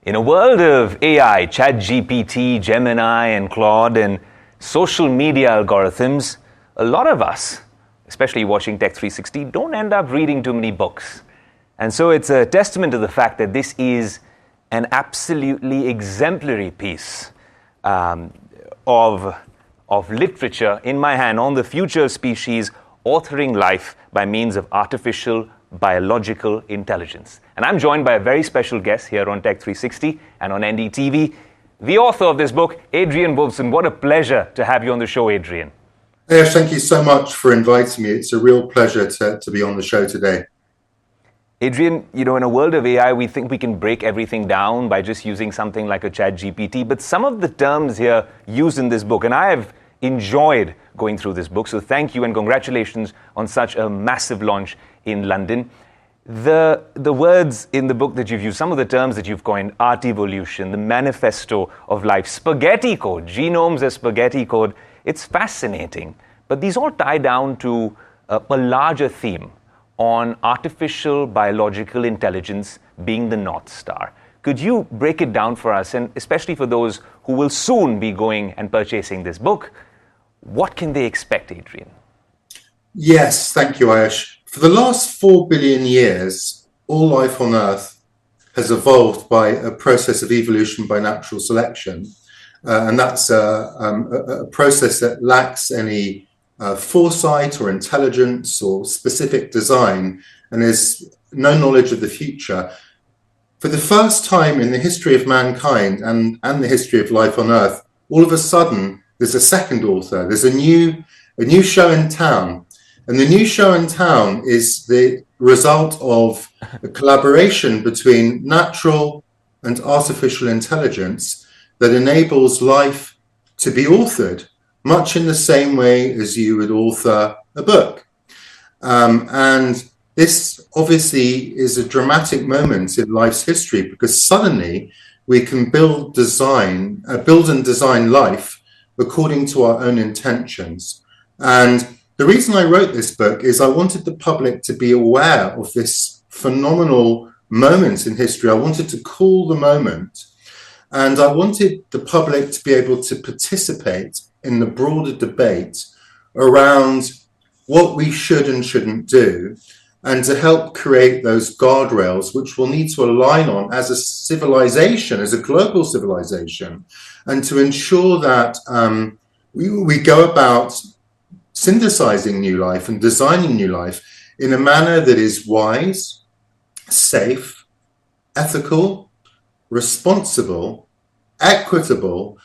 In a world of AI, ChatGPT, Gemini, and Claude, and social media algorithms, a lot of us, especially watching Tech 360, don't end up reading too many books. And so it's a testament to the fact that this is an absolutely exemplary piece of literature in my hand on the future of species, authoring life by means of artificial biological intelligence. And I'm joined by a very special guest here on Tech 360 and on NDTV, the author of this book, Adrian Wolfson. What a pleasure to have you on the show, Adrian. Yes, thank you so much for inviting me. It's a real pleasure to be on the show today. Adrian, in a world of AI, we think we can break everything down by just using something like a ChatGPT, but some of the terms here used in this book, and I have enjoyed going through this book, so thank you and congratulations on such a massive launch in London. The words in the book that you've used, some of the terms that you've coined, art evolution, the manifesto of life, spaghetti code, genomes as spaghetti code, it's fascinating. But these all tie down to a larger theme on artificial biological intelligence being the North Star. Could you break it down for us, and especially for those who will soon be going and purchasing this book, what can they expect, Adrian? Yes, thank you, Ayush. For the last 4 billion years, all life on Earth has evolved by a process of evolution by natural selection. And that's a process that lacks any foresight or intelligence or specific design, and there's no knowledge of the future. For the first time in the history of mankind and the history of life on Earth, all of a sudden, there's a second author. There's a new show in town. And the new show in town is the result of a collaboration between natural and artificial intelligence that enables life to be authored, much in the same way as you would author a book. And this obviously is a dramatic moment in life's history, because suddenly we can build and design life according to our own intentions. And the reason I wrote this book is I wanted the public to be aware of this phenomenal moment in history. I wanted to call the moment, and I wanted the public to be able to participate in the broader debate around what we should and shouldn't do, and to help create those guardrails which we'll need to align on as a civilization, as a global civilization, and to ensure that we go about synthesizing new life and designing new life in a manner that is wise, safe, ethical, responsible, equitable,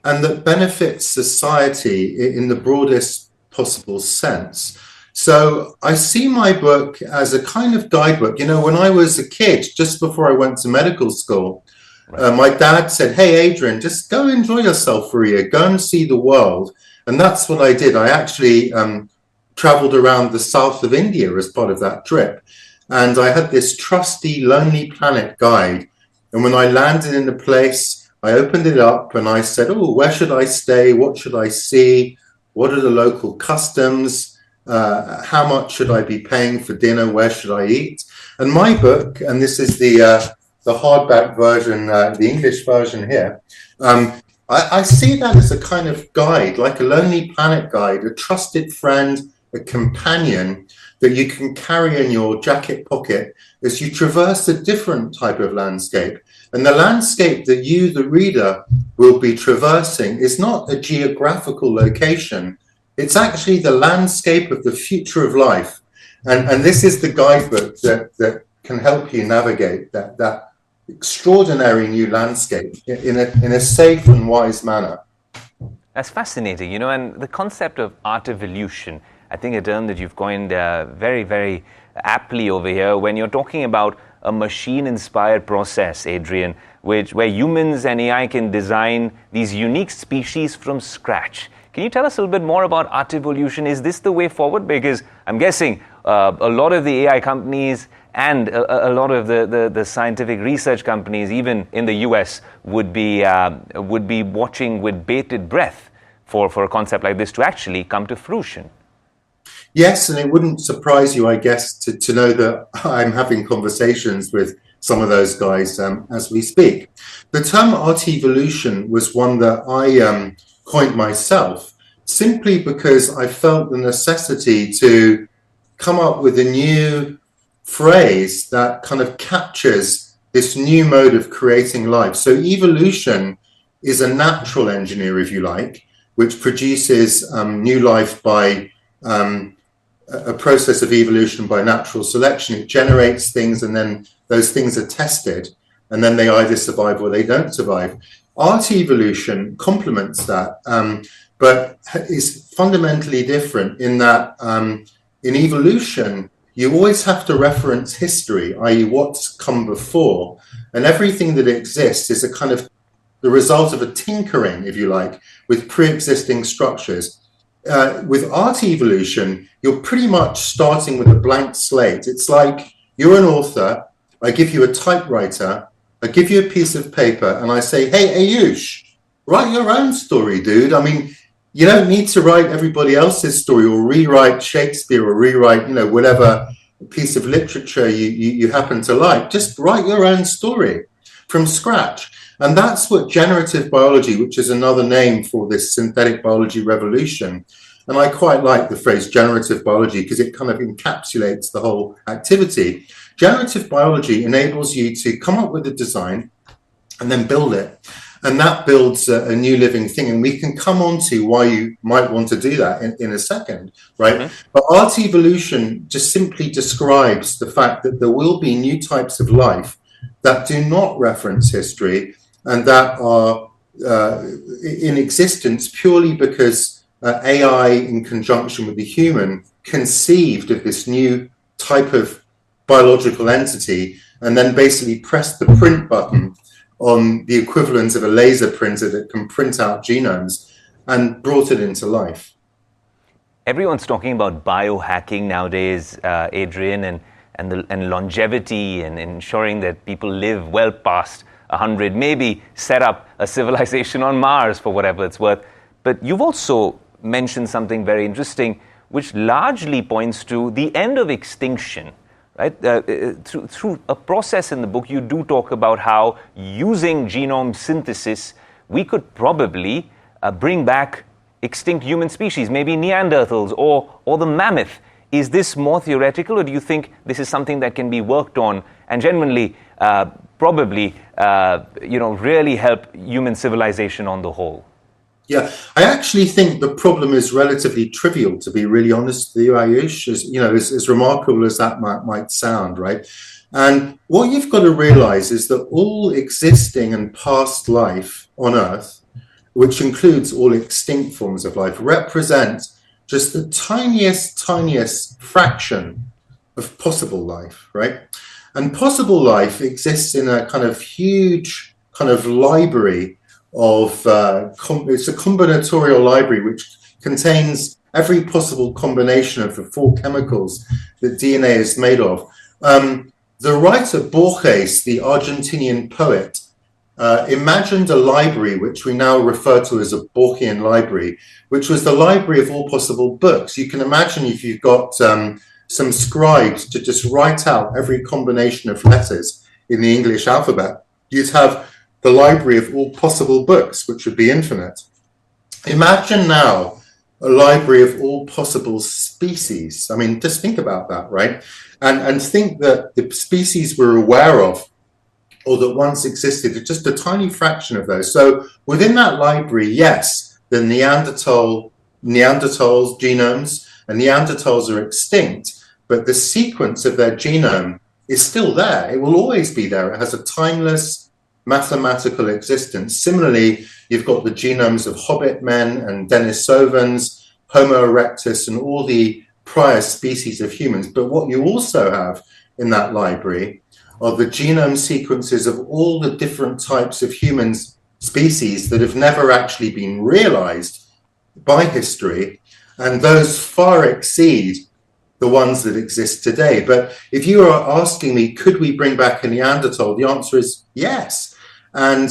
and that benefits society in the broadest possible sense. So I see my book as a kind of guidebook. When I was a kid, just before I went to medical school, my dad said, "Hey, Adrian, just go enjoy yourself for a year, go and see the world." And that's what I did. I actually traveled around the south of India as part of that trip. And I had this trusty Lonely Planet guide. And when I landed in the place, I opened it up and I said, "Oh, where should I stay? What should I see? What are the local customs? How much should I be paying for dinner? Where should I eat?" And my book, and this is the hardback version, the English version here, I see that as a kind of guide, like a Lonely Planet guide, a trusted friend, a companion that you can carry in your jacket pocket as you traverse a different type of landscape. And the landscape that you, the reader, will be traversing is not a geographical location. It's actually the landscape of the future of life. And this is the guidebook that can help you navigate that extraordinary new landscape in a safe and wise manner. That's fascinating, and the concept of art evolution, I think a term that you've coined very, very aptly over here when you're talking about a machine-inspired process, Adrian, where humans and AI can design these unique species from scratch. Can you tell us a little bit more about art evolution? Is this the way forward? Because I'm guessing a lot of the AI companies and a lot of the scientific research companies, even in the US, would be watching with bated breath for a concept like this to actually come to fruition. Yes, and it wouldn't surprise you, I guess, to know that I'm having conversations with some of those guys as we speak. The term artevolution was one that I coined myself, simply because I felt the necessity to come up with a new phrase that kind of captures this new mode of creating life. So evolution is a natural engineer, if you like, which produces new life by a process of evolution by natural selection. It generates things, and then those things are tested, and then they either survive or they don't survive. Art evolution complements that, but is fundamentally different in that in evolution, you always have to reference history, i.e. what's come before, and everything that exists is a kind of the result of a tinkering, if you like, with pre-existing structures. With art evolution, you're pretty much starting with a blank slate. It's like you're an author, I give you a typewriter, I give you a piece of paper, and I say, hey, Ayush, write your own story, dude. I mean, you don't need to write everybody else's story or rewrite Shakespeare or rewrite, whatever piece of literature you happen to like. Just write your own story from scratch. And that's what generative biology, which is another name for this synthetic biology revolution. And I quite like the phrase generative biology because it kind of encapsulates the whole activity. Generative biology enables you to come up with a design and then build it. And that builds a new living thing. And we can come on to why you might want to do that in a second, right? Mm-hmm. But art evolution just simply describes the fact that there will be new types of life that do not reference history and that are in existence purely because AI in conjunction with the human conceived of this new type of biological entity and then basically pressed the print button on the equivalent of a laser printer that can print out genomes and brought it into life. Everyone's talking about biohacking nowadays, Adrian, and longevity and ensuring that people live well past 100, maybe set up a civilization on Mars for whatever it's worth. But you've also mentioned something very interesting, which largely points to the end of extinction. Right? Through a process in the book, you do talk about how using genome synthesis, we could probably bring back extinct human species, maybe Neanderthals or the mammoth. Is this more theoretical, or do you think this is something that can be worked on and genuinely probably really help human civilization on the whole? Yeah, I actually think the problem is relatively trivial, to be really honest with you, Ayush, as remarkable as that might sound, right? And what you've got to realize is that all existing and past life on Earth, which includes all extinct forms of life, represent just the tiniest fraction of possible life, right? And possible life exists in a kind of huge kind of library of it's a combinatorial library which contains every possible combination of the 4 chemicals that DNA is made of. The writer Borges, the Argentinian poet, imagined a library which we now refer to as a Borgian library, which was the library of all possible books. You can imagine if you've got some scribes to just write out every combination of letters in the English alphabet, you'd have the library of all possible books, which would be infinite. Imagine now a library of all possible species. I mean, just think about that, right? And think that the species we're aware of or that once existed are just a tiny fraction of those. So within that library, yes, the Neanderthals genomes and Neanderthals are extinct, but the sequence of their genome is still there. It will always be there. It has a timeless mathematical existence. Similarly, you've got the genomes of hobbit men and Denisovans, Homo erectus, and all the prior species of humans. But what you also have in that library are the genome sequences of all the different types of human species that have never actually been realized by history, and those far exceed the ones that exist today. But if you are asking me, could we bring back a Neanderthal? The answer is yes. And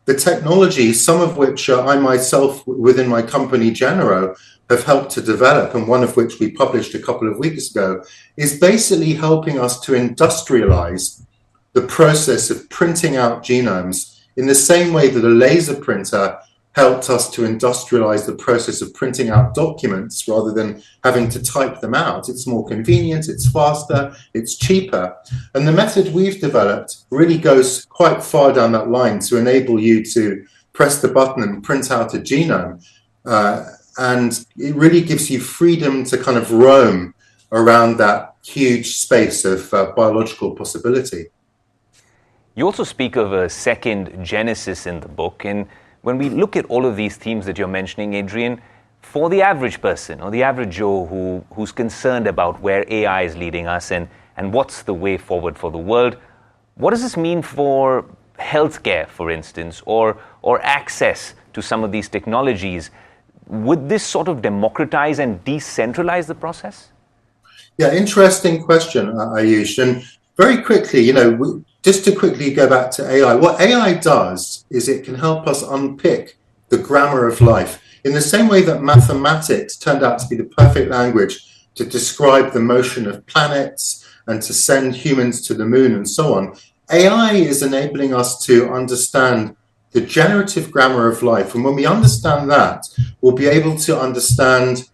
the technology, some of which I myself within my company Genero have helped to develop, and one of which we published a couple of weeks ago, is basically helping us to industrialize the process of printing out genomes in the same way that a laser printer helped us to industrialize the process of printing out documents rather than having to type them out. It's more convenient, it's faster, it's cheaper. And the method we've developed really goes quite far down that line to enable you to press the button and print out a genome. And it really gives you freedom to kind of roam around that huge space of biological possibility. You also speak of a second genesis in the book, and when we look at all of these themes that you're mentioning, Adrian, for the average person or the average Joe who's concerned about where AI is leading us and what's the way forward for the world, what does this mean for healthcare, for instance, or access to some of these technologies? Would this sort of democratize and decentralize the process? Yeah, interesting question, Ayush. And very quickly, just to quickly go back to AI, what AI does is it can help us unpick the grammar of life. In the same way that mathematics turned out to be the perfect language to describe the motion of planets and to send humans to the moon and so on, AI is enabling us to understand the generative grammar of life. And when we understand that, we'll be able to understand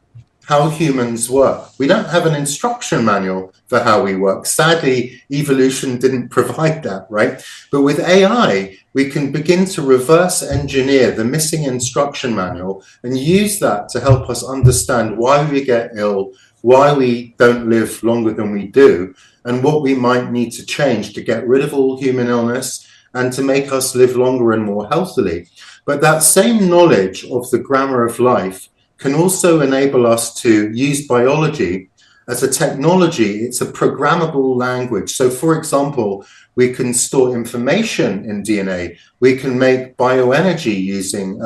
how humans work. We don't have an instruction manual for how we work. Sadly, evolution didn't provide that, right? But with AI, we can begin to reverse engineer the missing instruction manual and use that to help us understand why we get ill, why we don't live longer than we do, and what we might need to change to get rid of all human illness and to make us live longer and more healthily. But that same knowledge of the grammar of life can also enable us to use biology as a technology. It's a programmable language. So, for example, we can store information in DNA. We can make bioenergy using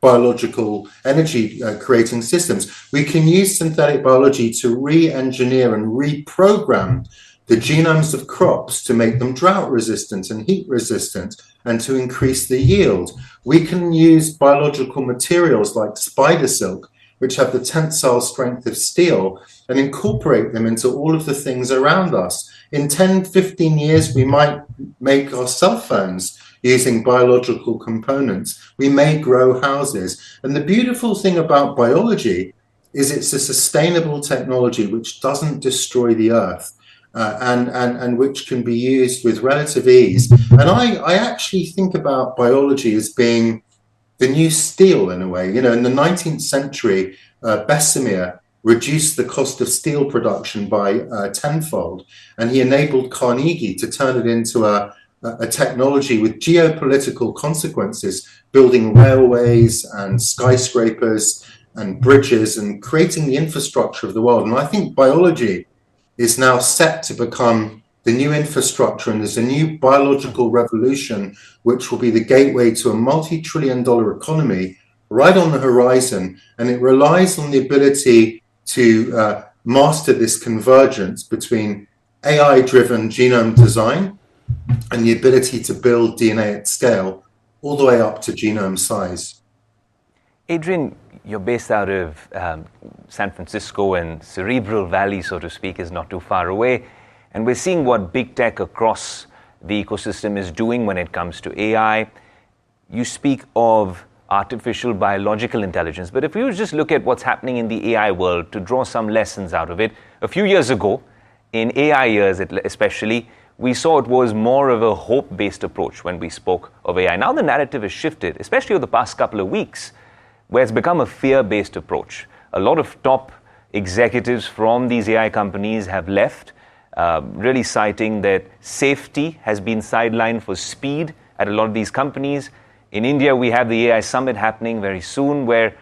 biological energy creating systems. We can use synthetic biology to re-engineer and reprogram the genomes of crops to make them drought resistant and heat resistant and to increase the yield. We can use biological materials like spider silk, which have the tensile strength of steel, and incorporate them into all of the things around us. In 10, 15 years, we might make our cell phones using biological components. We may grow houses. And the beautiful thing about biology is it's a sustainable technology which doesn't destroy the earth. And which can be used with relative ease. And I actually think about biology as being the new steel in a way. In the 19th century, Bessemer reduced the cost of steel production by tenfold, and he enabled Carnegie to turn it into a technology with geopolitical consequences, building railways and skyscrapers and bridges and creating the infrastructure of the world. And I think biology is now set to become the new infrastructure, and there's a new biological revolution which will be the gateway to a multi-trillion-dollar economy right on the horizon. And it relies on the ability to master this convergence between AI-driven genome design and the ability to build DNA at scale all the way up to genome size. Adrian, you're based out of San Francisco, and Cerebral Valley, so to speak, is not too far away. And we're seeing what big tech across the ecosystem is doing when it comes to AI. You speak of artificial biological intelligence, but if you just look at what's happening in the AI world to draw some lessons out of it, a few years ago, in AI years especially, we saw it was more of a hope-based approach when we spoke of AI. Now the narrative has shifted, especially over the past couple of weeks, where it's become a fear-based approach. A lot of top executives from these AI companies have left, really citing that safety has been sidelined for speed at a lot of these companies. In India, we have the AI Summit happening very soon, where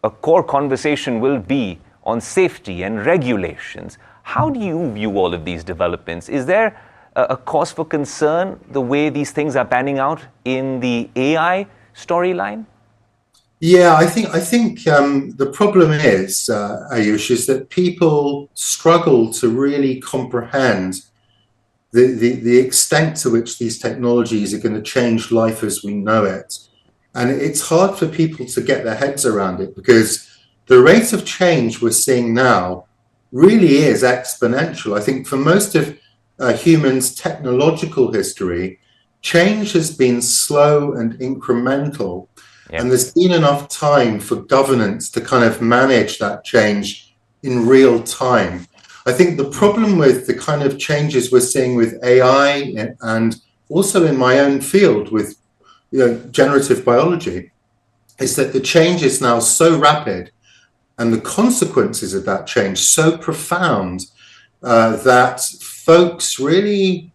a core conversation will be on safety and regulations. How do you view all of these developments? Is there a cause for concern the way these things are panning out in the AI storyline? Yeah, I think the problem is, Ayush, is that people struggle to really comprehend the extent to which these technologies are going to change life as we know it. And it's hard for people to get their heads around it because the rate of change we're seeing now really is exponential. I think for most of humans' technological history, change has been slow and incremental. Yeah. And there's been enough time for governance to kind of manage that change in real time. I think the problem with the kind of changes we're seeing with AI and also in my own field with generative biology is that the change is now so rapid and the consequences of that change so profound that folks really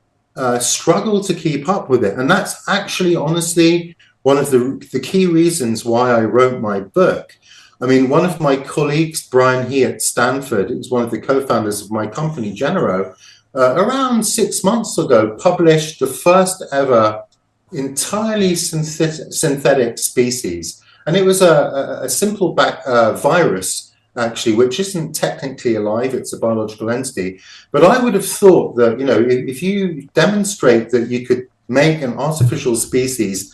struggle to keep up with it. And that's actually, honestly, one of the key reasons why I wrote my book. I mean, one of my colleagues, Brian He at Stanford, who's one of the co-founders of my company, Genero, around 6 months ago, published the first ever entirely synthetic species. And it was a simple virus, actually, which isn't technically alive. It's a biological entity. But I would have thought that, if you demonstrate that you could make an artificial species,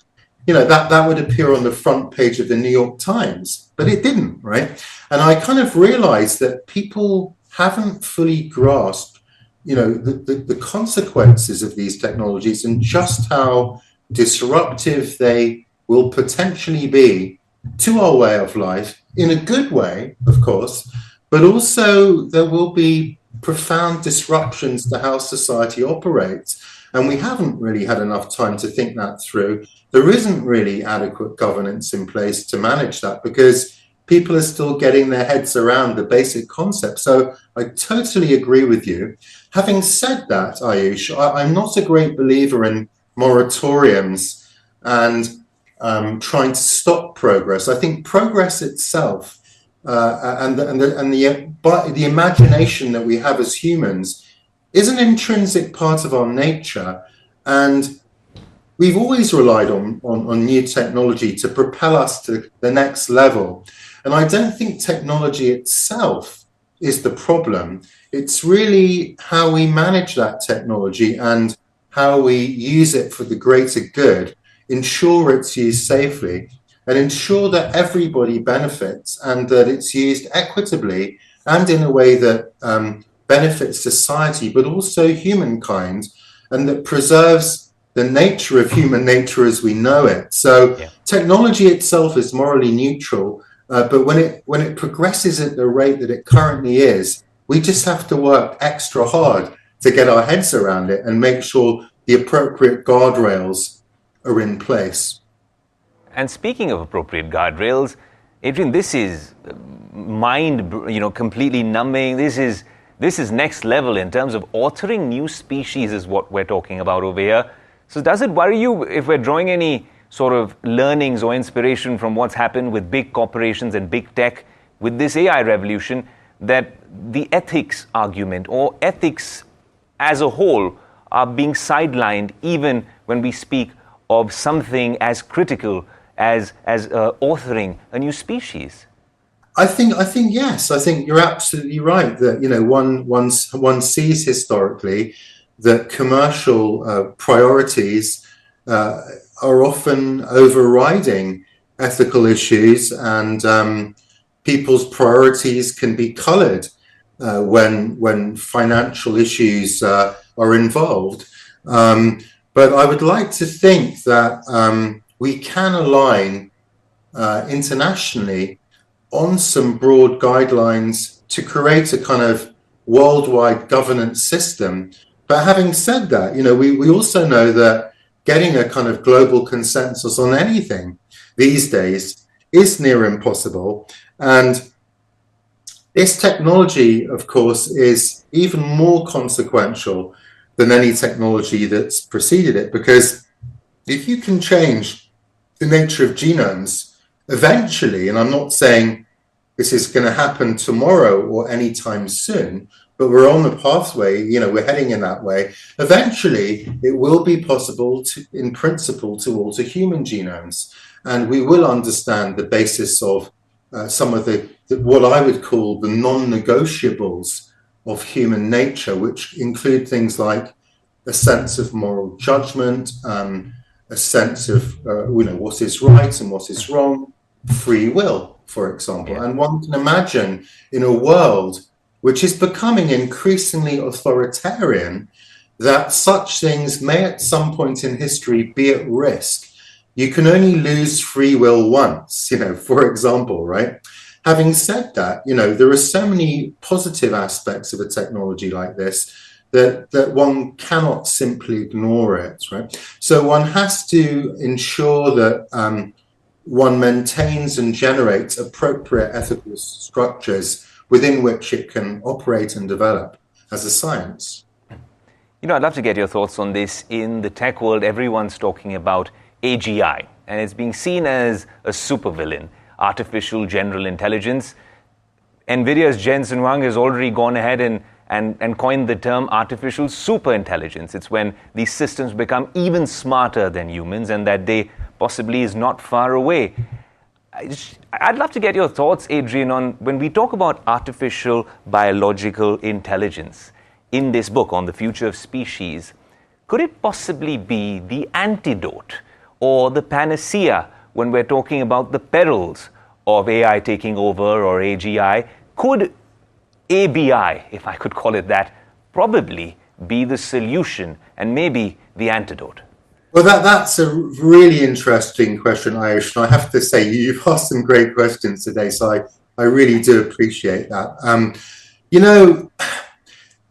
that would appear on the front page of the New York Times, but it didn't, right? And I kind of realized that people haven't fully grasped, the consequences of these technologies and just how disruptive they will potentially be to our way of life, in a good way, of course, but also there will be profound disruptions to how society operates. And we haven't really had enough time to think that through. There isn't really adequate governance in place to manage that because people are still getting their heads around the basic concept. So I totally agree with you. Having said that, Ayush, I'm not a great believer in moratoriums and trying to stop progress. I think progress itself and the imagination that we have as humans is an intrinsic part of our nature, and we've always relied on new technology to propel us to the next level. And I don't think technology itself is the problem. It's really how we manage that technology and how we use it for the greater good, ensure it's used safely, and ensure that everybody benefits and that it's used equitably and in a way that benefits society, but also humankind, and that preserves the nature of human nature as we know it. So technology itself is morally neutral, but when it progresses at the rate that it currently is, we just have to work extra hard to get our heads around it and make sure the appropriate guardrails are in place. And speaking of appropriate guardrails, Adrian, this is completely numbing. This is next level in terms of authoring new species is what we're talking about over here. So does it worry you if we're drawing any sort of learnings or inspiration from what's happened with big corporations and big tech with this AI revolution, that the ethics argument or ethics as a whole are being sidelined even when we speak of something as critical as authoring a new species? I think yes. I think you're absolutely right that one sees historically that commercial priorities are often overriding ethical issues, and people's priorities can be coloured when financial issues are involved. But I would like to think that we can align internationally on some broad guidelines to create a kind of worldwide governance system. But having said that, we also know that getting a kind of global consensus on anything these days is near impossible. And this technology, of course, is even more consequential than any technology that's preceded it, because if you can change the nature of genomes, eventually, and I'm not saying this is going to happen tomorrow or anytime soon, but we're on the pathway, we're heading in that way. Eventually, it will be possible to, in principle, to alter human genomes. And we will understand the basis of some of what I would call the non-negotiables of human nature, which include things like a sense of moral judgment, a sense of what is right and what is wrong, free will, for example. And one can imagine in a world which is becoming increasingly authoritarian that such things may at some point in history be at risk. You can only lose free will once, for example, right? Having said that, there are so many positive aspects of a technology like this that one cannot simply ignore it, right? So one has to ensure that one maintains and generates appropriate ethical structures within which it can operate and develop as a science. I'd love to get your thoughts on this. In the tech world, everyone's talking about AGI, and it's being seen as a supervillain, artificial general intelligence. NVIDIA's Jensen Huang has already gone ahead and coined the term artificial superintelligence. It's when these systems become even smarter than humans, and that day possibly is not far away. I'd love to get your thoughts, Adrian, on when we talk about artificial biological intelligence in this book on the future of species. Could it possibly be the antidote or the panacea when we're talking about the perils of AI taking over or AGI? Could ABI, if I could call it that, probably be the solution and maybe the antidote? Well, that's a really interesting question, Ayush. And I have to say, you've asked some great questions today, so I really do appreciate that.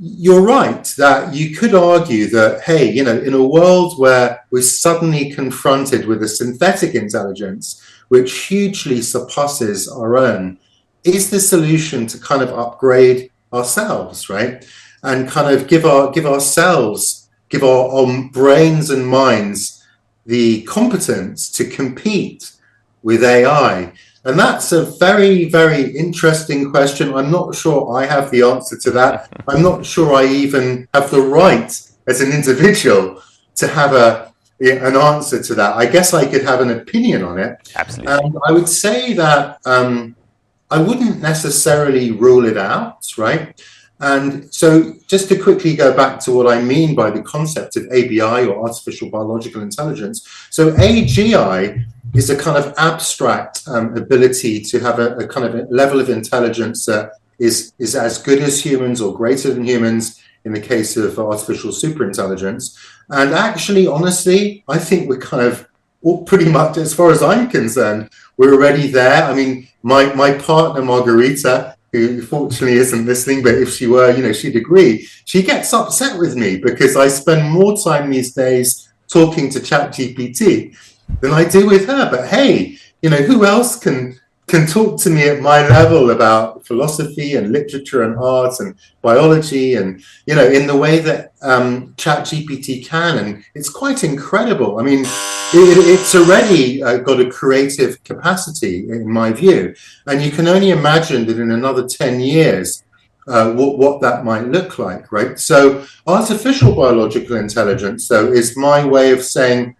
You're right that you could argue that, hey, in a world where we're suddenly confronted with a synthetic intelligence which hugely surpasses our own, is the solution to kind of upgrade ourselves, right? And kind of give our brains and minds the competence to compete with AI. And that's a very, very interesting question. I'm not sure I have the answer to that. I'm not sure I even have the right as an individual to have an answer to that. I guess I could have an opinion on it. Absolutely. And I would say that I wouldn't necessarily rule it out, right? And so just to quickly go back to what I mean by the concept of ABI or artificial biological intelligence. So AGI is a kind of abstract ability to have a kind of a level of intelligence that is as good as humans or greater than humans in the case of artificial superintelligence. And actually, honestly, I think we're kind of pretty much, as far as I'm concerned, we're already there. I mean, my partner, Margarita, who fortunately isn't listening, but if she were, she'd agree. She gets upset with me because I spend more time these days talking to ChatGPT than I do with her. But hey, who else can talk to me at my level about philosophy and literature and art and biology and, in the way that ChatGPT can. And it's quite incredible. I mean, it's already got a creative capacity, in my view. And you can only imagine that in another 10 years, what that might look like, right? So artificial biological intelligence, though, is my way of saying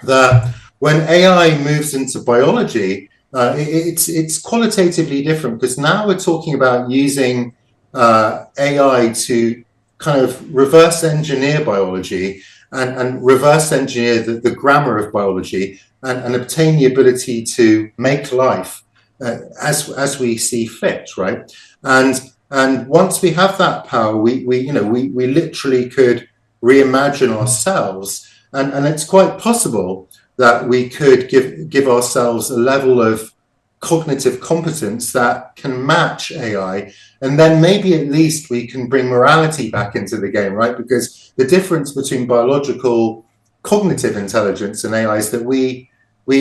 that when AI moves into biology, it's qualitatively different, because now we're talking about using AI to kind of reverse engineer biology and reverse engineer the grammar of biology and obtain the ability to make life as we see fit, right? And once we have that power, we literally could reimagine ourselves, and it's quite possible that we could give ourselves a level of cognitive competence that can match AI, and then maybe at least we can bring morality back into the game, right? Because the difference between biological cognitive intelligence and AI is that we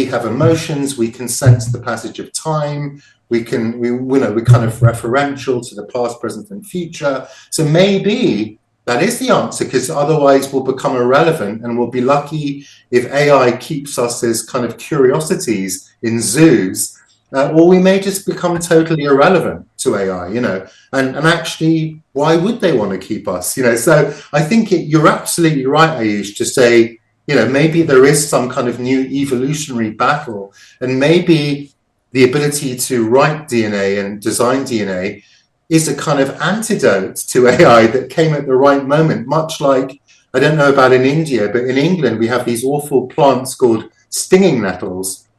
have emotions, we can sense the passage of time, we're kind of referential to the past, present, and future. So maybe that is the answer, because otherwise we'll become irrelevant, and we'll be lucky if AI keeps us as kind of curiosities in zoos, or we may just become totally irrelevant to AI, and actually, why would they want to keep us? So I think you're absolutely right, Ayush, to say, maybe there is some kind of new evolutionary battle, and maybe the ability to write DNA and design DNA is a kind of antidote to AI that came at the right moment, much like, I don't know about in India, but in England, we have these awful plants called stinging nettles,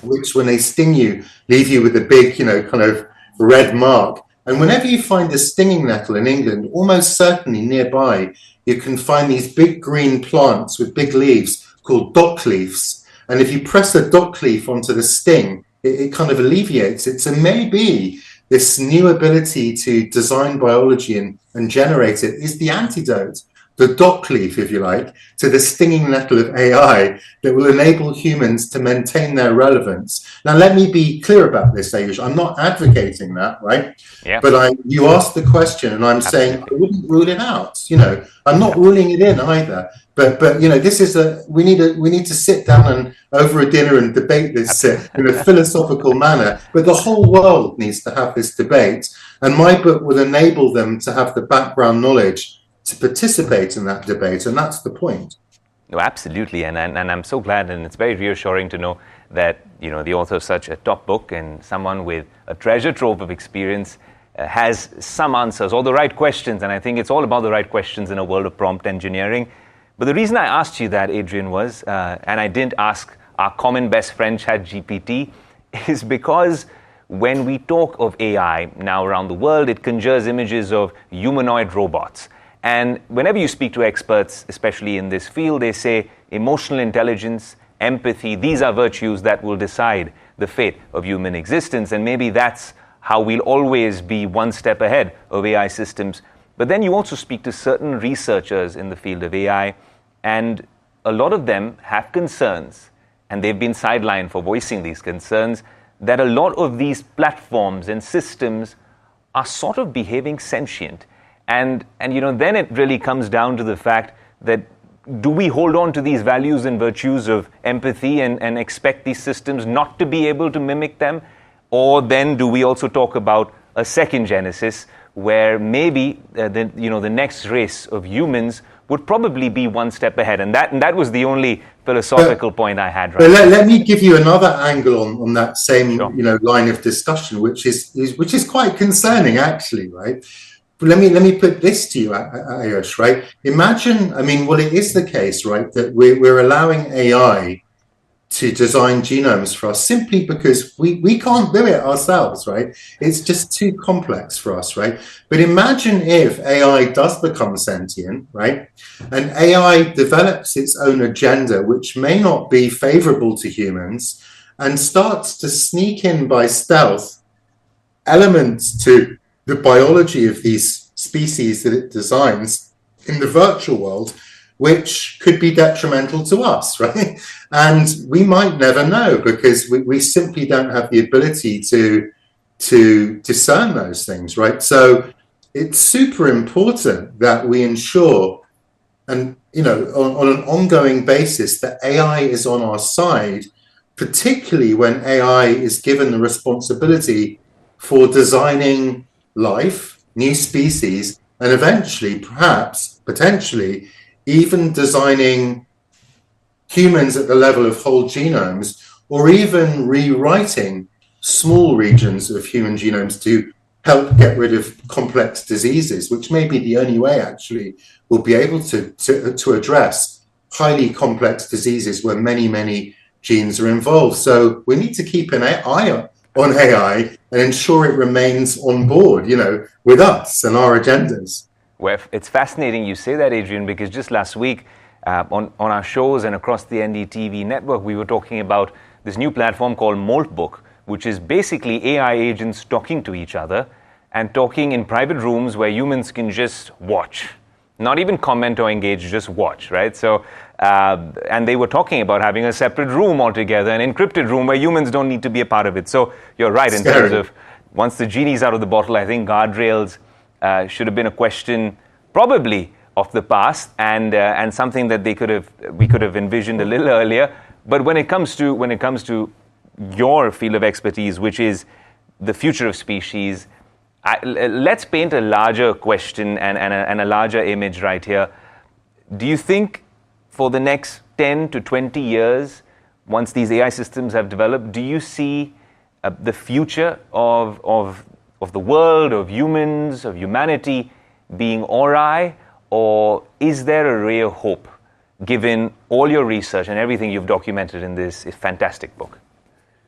which when they sting you, leave you with a big, kind of red mark. And whenever you find a stinging nettle in England, almost certainly nearby you can find these big green plants with big leaves called dock leaves. And if you press a dock leaf onto the sting, it kind of alleviates it. So maybe this new ability to design biology and generate it is the antidote, the dock leaf, if you like, to the stinging nettle of AI that will enable humans to maintain their relevance. Now, let me be clear about this, Ayush. I'm not advocating that, right? Yeah. But you asked the question, and I'm saying I wouldn't rule it out. You know, I'm not ruling it in either. But you know, this is we need to sit down and over a dinner and debate this in a philosophical manner. But the whole world needs to have this debate, and my book will enable them to have the background knowledge to participate in that debate, and that's the point. No, absolutely, and I'm so glad, and it's very reassuring to know that, you know, the author of such a top book and someone with a treasure trove of experience has some answers or the right questions, and I think it's all about the right questions in a world of prompt engineering. But the reason I asked you that, Adrian, was, and I didn't ask our common best friend ChatGPT, is because when we talk of AI now around the world, it conjures images of humanoid robots. And whenever you speak to experts, especially in this field, they say emotional intelligence, empathy, these are virtues that will decide the fate of human existence. And maybe that's how we'll always be one step ahead of AI systems. But then you also speak to certain researchers in the field of AI, and a lot of them have concerns, and they've been sidelined for voicing these concerns, that a lot of these platforms and systems are sort of behaving sentient. And you know, then it really comes down to the fact that do we hold on to these values and virtues of empathy and expect these systems not to be able to mimic them? Or then do we also talk about a second genesis where maybe the next race of humans would probably be one step ahead? And that was the only philosophical point I had. Right. Let me give you another angle on that same line of discussion, which is quite concerning, actually, right? But let me put this to you, Ayush, right? Imagine, it is the case, right, that we're allowing AI to design genomes for us simply because we can't do it ourselves, right? It's just too complex for us, right? But imagine if AI does become sentient, right? And AI develops its own agenda, which may not be favorable to humans, and starts to sneak in by stealth elements to the biology of these species that it designs in the virtual world, which could be detrimental to us, right? And we might never know because we simply don't have the ability to discern those things, right? So it's super important that we ensure, and on an ongoing basis, that AI is on our side, particularly when AI is given the responsibility for designing life, new species, and eventually, perhaps, potentially, even designing humans at the level of whole genomes, or even rewriting small regions of human genomes to help get rid of complex diseases, which may be the only way, actually, we'll be able to address highly complex diseases where many, many genes are involved. So we need to keep an eye on AI and ensure it remains on board, with us and our agendas. Well, it's fascinating you say that, Adrian, because just last week on our shows and across the NDTV network, we were talking about this new platform called Moltbook, which is basically AI agents talking to each other and talking in private rooms where humans can just watch, not even comment or engage, just watch, right? So, and they were talking about having a separate room altogether, an encrypted room where humans don't need to be a part of it. So you're right in terms of once the genie's out of the bottle, I think guardrails should have been a question probably of the past and something that we could have envisioned a little earlier. But when it comes to your field of expertise, which is the future of species, let's paint a larger question and a larger image right here. Do you think for the next 10 to 20 years, once these AI systems have developed, do you see the future of the world, of humans, of humanity being awry, or is there a ray of hope given all your research and everything you've documented in this fantastic book?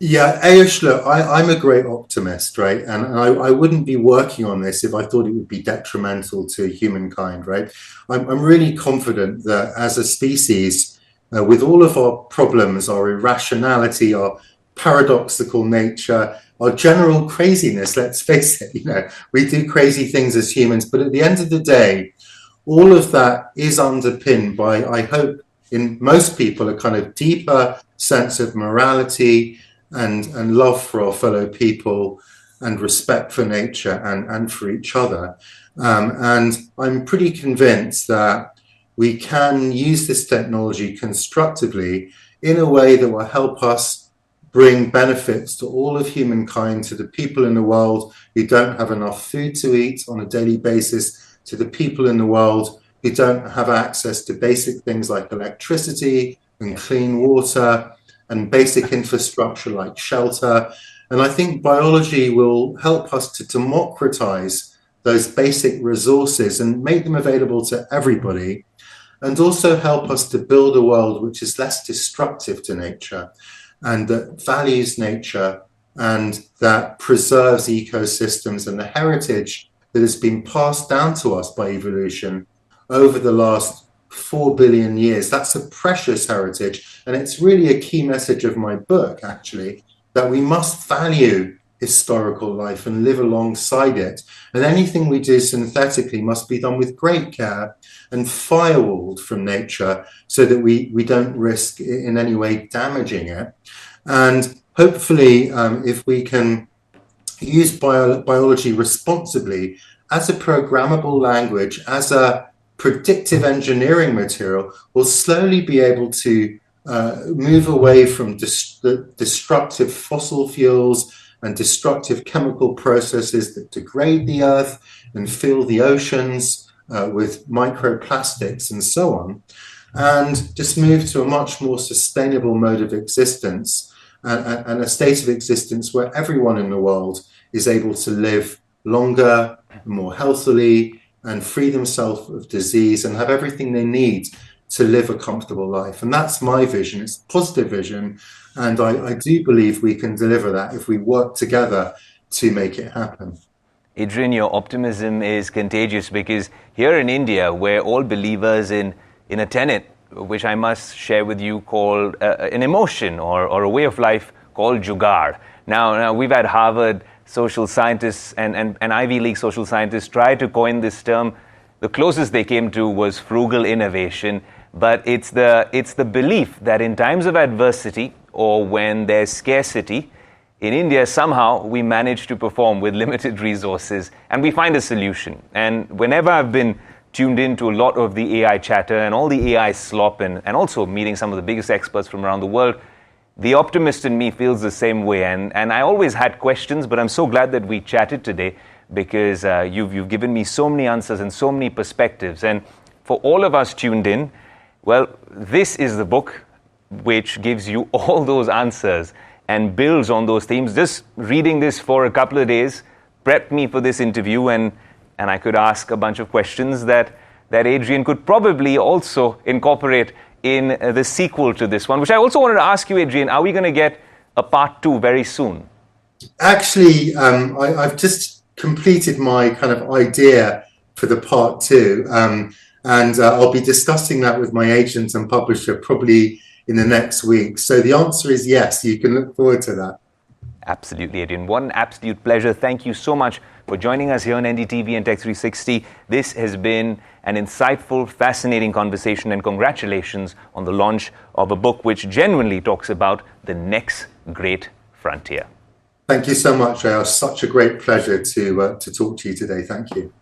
Yeah, Ayush, look, I'm a great optimist, right? And I wouldn't be working on this if I thought it would be detrimental to humankind, right? I'm really confident that as a species, with all of our problems, our irrationality, our paradoxical nature, our general craziness, let's face it, we do crazy things as humans, but at the end of the day, all of that is underpinned by, I hope, in most people, a kind of deeper sense of morality and love for our fellow people and respect for nature and for each other. And I'm pretty convinced that we can use this technology constructively in a way that will help us bring benefits to all of humankind, to the people in the world who don't have enough food to eat on a daily basis, to the people in the world who don't have access to basic things like electricity and clean water and basic infrastructure like shelter. And I think biology will help us to democratize those basic resources and make them available to everybody, and also help us to build a world which is less destructive to nature and that values nature and that preserves ecosystems and the heritage that has been passed down to us by evolution over the last 4 billion years. That's a precious heritage. And it's really a key message of my book, actually, that we must value historical life and live alongside it. And anything we do synthetically must be done with great care and firewalled from nature so that we don't risk in any way damaging it. And hopefully, if we can use biology responsibly as a programmable language, as a predictive engineering material, we'll slowly be able to move away from destructive fossil fuels and destructive chemical processes that degrade the earth and fill the oceans with microplastics and so on, and just move to a much more sustainable mode of existence and a state of existence where everyone in the world is able to live longer, more healthily, and free themselves of disease and have everything they need to live a comfortable life. And that's my vision. It's a positive vision. And I do believe we can deliver that if we work together to make it happen. Adrian, your optimism is contagious, because here in India, we're all believers in a tenet, which I must share with you, called an emotion or a way of life called jugaad. Now we've had Harvard social scientists and Ivy League social scientists try to coin this term. The closest they came to was frugal innovation, but it's the belief that in times of adversity or when there's scarcity, in India somehow we manage to perform with limited resources and we find a solution. And whenever I've been tuned into a lot of the AI chatter and all the AI slop and also meeting some of the biggest experts from around the world, the optimist in me feels the same way, and I always had questions, but I'm so glad that we chatted today, because you've given me so many answers and so many perspectives. And for all of us tuned in, well, this is the book which gives you all those answers and builds on those themes. Just reading this for a couple of days prepped me for this interview, and I could ask a bunch of questions that Adrian could probably also incorporate in the sequel to this one, which I also wanted to ask you, Adrian, are we going to get a part 2 very soon? Actually, I've just completed my kind of idea for the part 2, and I'll be discussing that with my agent and publisher probably in the next week. So the answer is yes, you can look forward to that. Absolutely, Adrian. What an absolute pleasure. Thank you so much for joining us here on NDTV and Tech 360. This has been an insightful, fascinating conversation, and congratulations on the launch of a book which genuinely talks about the next great frontier. Thank you so much, Ayush. Such a great pleasure to talk to you today. Thank you.